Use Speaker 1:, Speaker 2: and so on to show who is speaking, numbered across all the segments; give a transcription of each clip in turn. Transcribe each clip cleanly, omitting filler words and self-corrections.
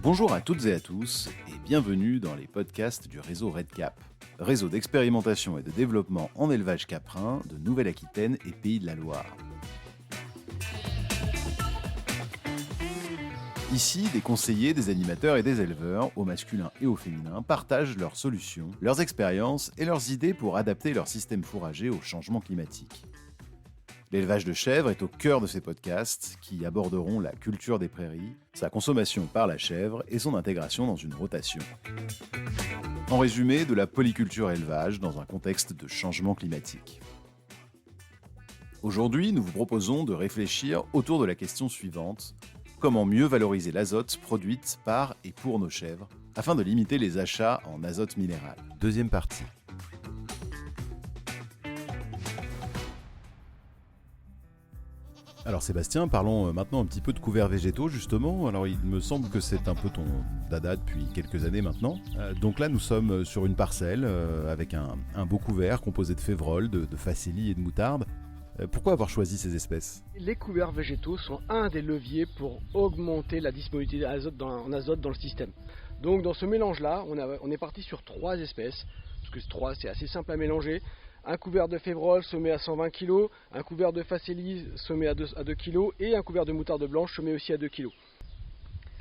Speaker 1: Bonjour à toutes et à tous et bienvenue dans les podcasts du réseau RedCap, réseau d'expérimentation et de développement en élevage caprin de Nouvelle-Aquitaine et Pays de la Loire. Ici, des conseillers, des animateurs et des éleveurs, au masculin et au féminin, partagent leurs solutions, leurs expériences et leurs idées pour adapter leur système fourrager au changement climatique. L'élevage de chèvres est au cœur de ces podcasts qui aborderont la culture des prairies, sa consommation par la chèvre et son intégration dans une rotation. En résumé, de la polyculture élevage dans un contexte de changement climatique. Aujourd'hui, nous vous proposons de réfléchir autour de la question suivante: comment mieux valoriser l'azote produite par et pour nos chèvres afin de limiter les achats en azote minéral. Deuxième partie. Alors Sébastien, parlons maintenant un petit peu de couverts végétaux justement. Alors il me semble que c'est un peu ton dada depuis quelques années maintenant. Donc là nous sommes sur une parcelle avec un beau couvert composé de févrole, de facélie et de moutarde. Pourquoi avoir choisi ces espèces ?
Speaker 2: Les couverts végétaux sont un des leviers pour augmenter la disponibilité en azote dans le système. Donc dans ce mélange-là, on est parti sur 3 espèces, parce que 3 c'est assez simple à mélanger. Un couvert de févrole se met à 120 kg, un couvert de facélie se met à 2 kg et un couvert de moutarde blanche se met aussi à 2 kg.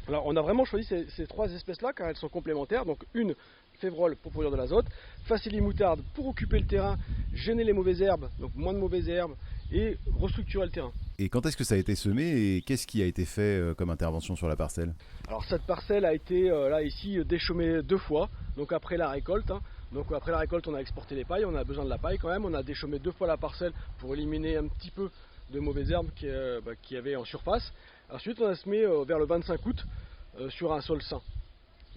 Speaker 2: Alors on a vraiment choisi ces 3 espèces-là car elles sont complémentaires. Donc une févrole pour produire de l'azote, facélie moutarde pour occuper le terrain, gêner les mauvaises herbes, donc moins de mauvaises herbes et restructurer le terrain.
Speaker 1: Et quand est-ce que ça a été semé et qu'est-ce qui a été fait comme intervention sur la parcelle ?
Speaker 2: Alors cette parcelle a été là ici déchaumée 2 fois, donc après la récolte. Donc après la récolte on a exporté les pailles, on a besoin de la paille quand même, on a déchaumé 2 fois la parcelle pour éliminer un petit peu de mauvaises herbes qu'il y avait en surface. Ensuite on a semé vers le 25 août sur un sol sain.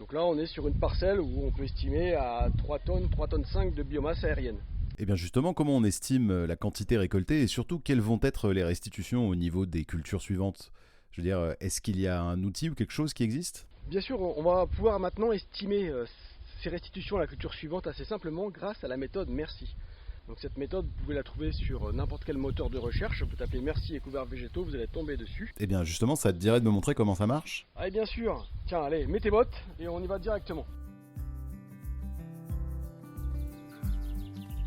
Speaker 2: Donc là on est sur une parcelle où on peut estimer à 3 tonnes 5 de biomasse aérienne.
Speaker 1: Et bien justement, comment on estime la quantité récoltée et surtout quelles vont être les restitutions au niveau des cultures suivantes ? Je veux dire, est-ce qu'il y a un outil ou quelque chose qui existe ?
Speaker 2: Bien sûr, on va pouvoir maintenant estimer ces restitutions à la culture suivante assez simplement grâce à la méthode Merci. Donc cette méthode, vous pouvez la trouver sur n'importe quel moteur de recherche. Vous tapez Merci et couverts végétaux, vous allez tomber dessus.
Speaker 1: Et bien justement, ça te dirait de me montrer comment ça marche ?
Speaker 2: Allez, bien sûr. Tiens, allez, mets tes bottes et on y va directement.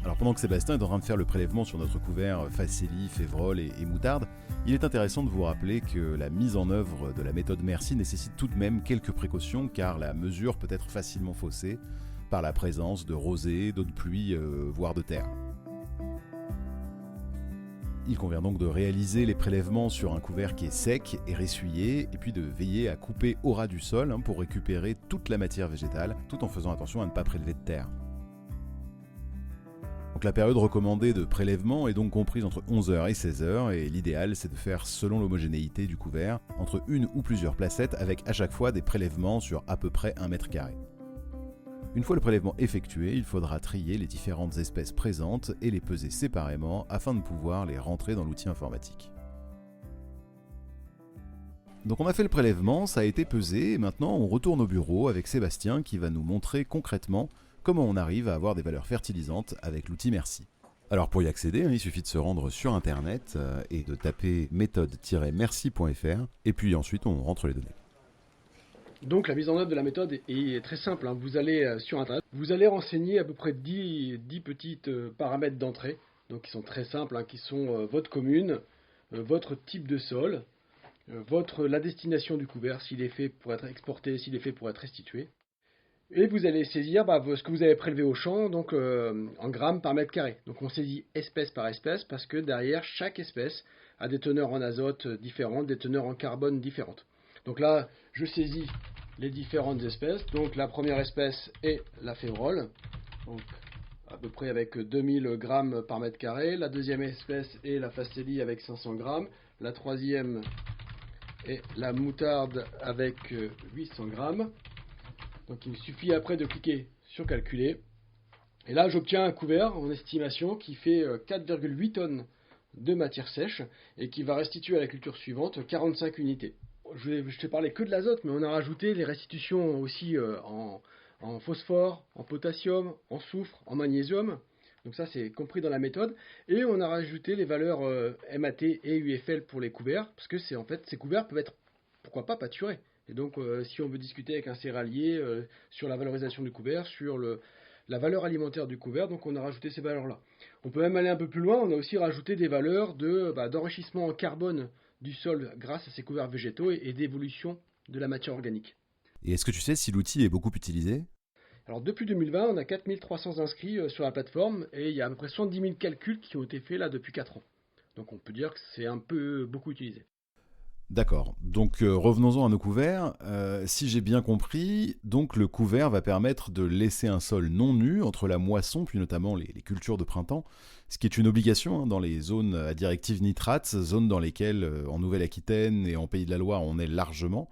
Speaker 1: Alors pendant que Sébastien est en train de faire le prélèvement sur notre couvert facélie, févrole et moutarde, il est intéressant de vous rappeler que la mise en œuvre de la méthode Merci nécessite tout de même quelques précautions car la mesure peut être facilement faussée par la présence de rosée, d'eau de pluie, voire de terre. Il convient donc de réaliser les prélèvements sur un couvert qui est sec et ressuyé, et puis de veiller à couper au ras du sol pour récupérer toute la matière végétale, tout en faisant attention à ne pas prélever de terre. Donc la période recommandée de prélèvement est donc comprise entre 11h et 16h, et l'idéal c'est de faire selon l'homogénéité du couvert, entre une ou plusieurs placettes avec à chaque fois des prélèvements sur à peu près 1 mètre carré. Une fois le prélèvement effectué, il faudra trier les différentes espèces présentes et les peser séparément afin de pouvoir les rentrer dans l'outil informatique. Donc on a fait le prélèvement, ça a été pesé, et maintenant on retourne au bureau avec Sébastien qui va nous montrer concrètement comment on arrive à avoir des valeurs fertilisantes avec l'outil Merci. Alors pour y accéder, il suffit de se rendre sur internet et de taper méthode-merci.fr et puis ensuite on rentre les données.
Speaker 2: Donc la mise en œuvre de la méthode est très simple. Vous allez sur internet, vous allez renseigner à peu près 10 petites paramètres d'entrée, donc qui sont très simples, qui sont votre commune, votre type de sol, la destination du couvert, s'il est fait pour être exporté, s'il est fait pour être restitué. Et vous allez saisir ce que vous avez prélevé au champ donc, en grammes par mètre carré. Donc on saisit espèce par espèce parce que derrière chaque espèce a des teneurs en azote différentes, des teneurs en carbone différentes. Donc là je saisis les différentes espèces. Donc la première espèce est la févrole, donc à peu près avec 2000 grammes par mètre carré. La deuxième espèce est la facélie avec 500 grammes. La troisième est la moutarde avec 800 grammes. Donc il suffit après de cliquer sur calculer. Et là j'obtiens un couvert en estimation qui fait 4,8 tonnes de matière sèche et qui va restituer à la culture suivante 45 unités. Je t'ai parlé que de l'azote, mais on a rajouté les restitutions aussi en phosphore, en potassium, en soufre, en magnésium. Donc ça c'est compris dans la méthode. Et on a rajouté les valeurs MAT et UFL pour les couverts, parce que ces couverts peuvent être, pourquoi pas, pâturés. Et donc, si on veut discuter avec un céréalier sur la valorisation du couvert, sur la valeur alimentaire du couvert, donc on a rajouté ces valeurs-là. On peut même aller un peu plus loin, on a aussi rajouté des valeurs d'enrichissement en carbone du sol grâce à ces couverts végétaux et d'évolution de la matière organique.
Speaker 1: Et est-ce que tu sais si l'outil est beaucoup utilisé ?
Speaker 2: Alors depuis 2020, on a 4300 inscrits sur la plateforme et il y a à peu près 70 000 calculs qui ont été faits là depuis 4 ans. Donc on peut dire que c'est un peu beaucoup utilisé.
Speaker 1: D'accord, donc revenons-en à nos couverts. Si j'ai bien compris, donc le couvert va permettre de laisser un sol non nu entre la moisson, puis notamment les cultures de printemps, ce qui est une obligation dans les zones à directive nitrate, zones dans lesquelles en Nouvelle-Aquitaine et en Pays de la Loire on est largement.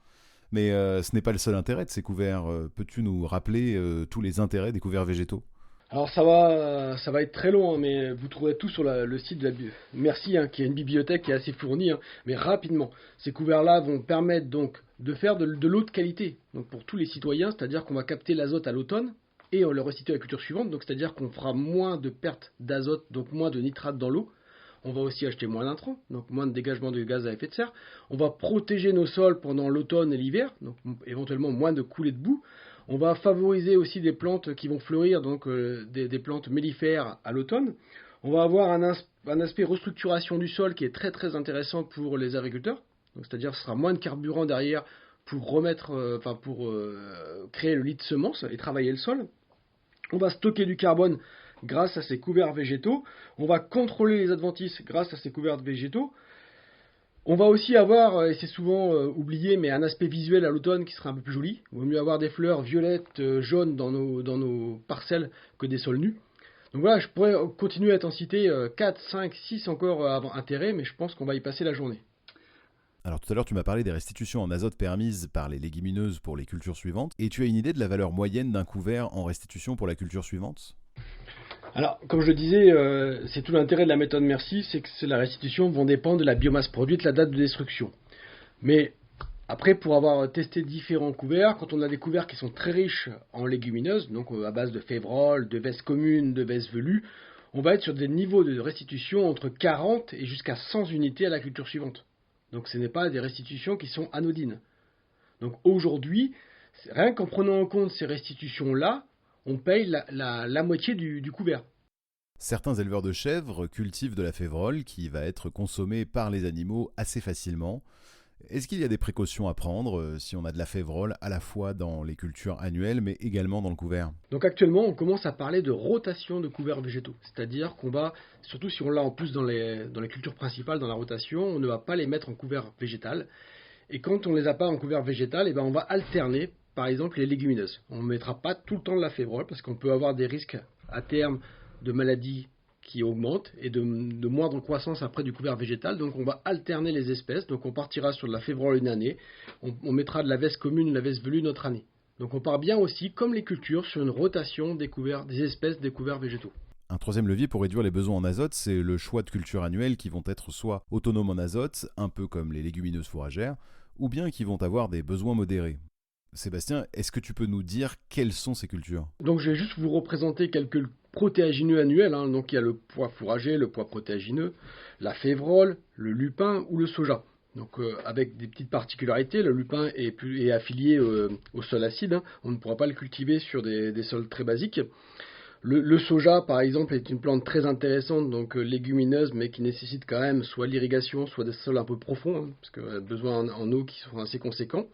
Speaker 1: Mais ce n'est pas le seul intérêt de ces couverts. Peux-tu nous rappeler tous les intérêts des couverts végétaux ?
Speaker 2: Alors ça va être très long, mais vous trouverez tout sur le site de la Merci, qui est une bibliothèque qui est assez fournie, mais rapidement. Ces couverts-là vont permettre donc de faire de l'eau de qualité, donc pour tous les citoyens, c'est-à-dire qu'on va capter l'azote à l'automne et on le restitue à la culture suivante, donc c'est-à-dire qu'on fera moins de pertes d'azote, donc moins de nitrate dans l'eau. On va aussi acheter moins d'intrants, donc moins de dégagement de gaz à effet de serre. On va protéger nos sols pendant l'automne et l'hiver, donc éventuellement moins de coulées de boue. On va favoriser aussi des plantes qui vont fleurir, donc des plantes mellifères à l'automne. On va avoir un aspect restructuration du sol qui est très très intéressant pour les agriculteurs. Donc, c'est-à-dire que ce sera moins de carburant derrière pour créer le lit de semences et travailler le sol. On va stocker du carbone grâce à ces couverts végétaux. On va contrôler les adventices grâce à ces couverts végétaux. On va aussi avoir, et c'est souvent oublié, mais un aspect visuel à l'automne qui sera un peu plus joli. Il vaut mieux avoir des fleurs violettes, jaunes dans nos parcelles que des sols nus. Donc voilà, je pourrais continuer à t'en citer 4, 5, 6 encore intérêts, mais je pense qu'on va y passer la journée.
Speaker 1: Alors tout à l'heure tu m'as parlé des restitutions en azote permises par les légumineuses pour les cultures suivantes, et tu as une idée de la valeur moyenne d'un couvert en restitution pour la culture suivante ?
Speaker 2: Alors, comme je le disais, c'est tout l'intérêt de la méthode Merci, c'est que la restitution vont dépendre de la biomasse produite, la date de destruction. Mais après, pour avoir testé différents couverts, quand on a des couverts qui sont très riches en légumineuses, donc à base de févrole, de vesses communes, de vesses velues, on va être sur des niveaux de restitution entre 40 et jusqu'à 100 unités à la culture suivante. Donc ce n'est pas des restitutions qui sont anodines. Donc aujourd'hui, rien qu'en prenant en compte ces restitutions-là, on paye la moitié du couvert.
Speaker 1: Certains éleveurs de chèvres cultivent de la févrole qui va être consommée par les animaux assez facilement. Est-ce qu'il y a des précautions à prendre si on a de la févrole à la fois dans les cultures annuelles mais également dans le couvert ?
Speaker 2: Donc actuellement, on commence à parler de rotation de couverts végétaux. C'est-à-dire qu'on va, surtout si on l'a en plus dans les cultures principales, dans la rotation, on ne va pas les mettre en couvert végétal. Et quand on ne les a pas en couvert végétal, on va alterner, par exemple, les légumineuses. On ne mettra pas tout le temps de la févrole parce qu'on peut avoir des risques à terme de maladies qui augmentent et de moindre croissance après du couvert végétal. Donc on va alterner les espèces. Donc on partira sur de la févrole une année, on mettra de la veste commune, de la veste velue une autre année. Donc on part bien aussi, comme les cultures, sur une rotation des espèces des couverts végétaux.
Speaker 1: Un troisième levier pour réduire les besoins en azote, c'est le choix de cultures annuelles qui vont être soit autonomes en azote, un peu comme les légumineuses fourragères, ou bien qui vont avoir des besoins modérés. Sébastien, est-ce que tu peux nous dire quelles sont ces cultures ?
Speaker 2: Donc je vais juste vous représenter quelques protéagineux annuels. Donc il y a le pois fourrager, le pois protéagineux, la févrole, le lupin ou le soja. Donc avec des petites particularités, le lupin est affilié au sol acide. On ne pourra pas le cultiver sur des sols très basiques. Le soja, par exemple, est une plante très intéressante, donc légumineuse, mais qui nécessite quand même soit l'irrigation, soit des sols un peu profonds, parce qu'elle a besoin en eau qui sont assez conséquents.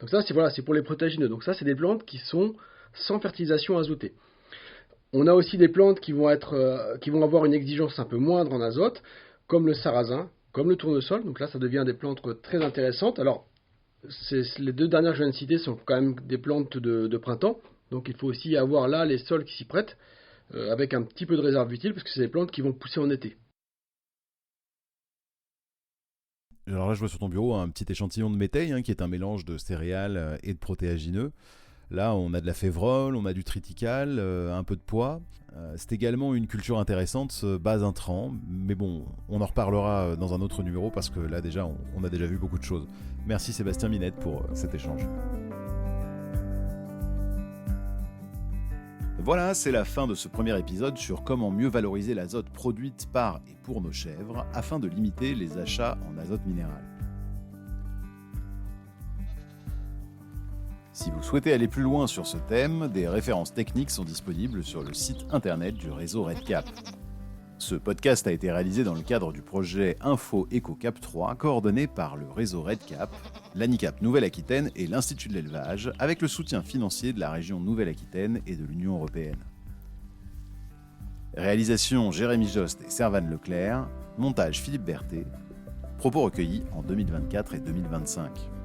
Speaker 2: Donc ça, c'est pour les protéagineux. Donc ça, c'est des plantes qui sont sans fertilisation azotée. On a aussi des plantes qui vont avoir une exigence un peu moindre en azote, comme le sarrasin, comme le tournesol. Donc là, ça devient des plantes très intéressantes. Alors, les deux dernières que je viens de citer sont quand même des plantes de printemps. Donc il faut aussi avoir là les sols qui s'y prêtent, avec un petit peu de réserve utile, parce que c'est des plantes qui vont pousser en été.
Speaker 1: Alors là, je vois sur ton bureau un petit échantillon de métail, qui est un mélange de céréales et de protéagineux. Là, on a de la févrole, on a du triticale, un peu de pois. C'est également une culture intéressante, bas intrants, mais bon, on en reparlera dans un autre numéro parce que là déjà, on a déjà vu beaucoup de choses. Merci Sébastien Minette pour cet échange. Voilà, c'est la fin de ce premier épisode sur comment mieux valoriser l'azote produite par et pour nos chèvres afin de limiter les achats en azote minéral. Si vous souhaitez aller plus loin sur ce thème, des références techniques sont disponibles sur le site internet du réseau RedCap. Ce podcast a été réalisé dans le cadre du projet Info Éco Cap 3, coordonné par le réseau RedCap, l'ANICAP Nouvelle-Aquitaine et l'Institut de l'élevage, avec le soutien financier de la région Nouvelle-Aquitaine et de l'Union européenne. Réalisation Jérémy Jost et Servane Leclerc, montage Philippe Berthet, propos recueillis en 2024 et 2025.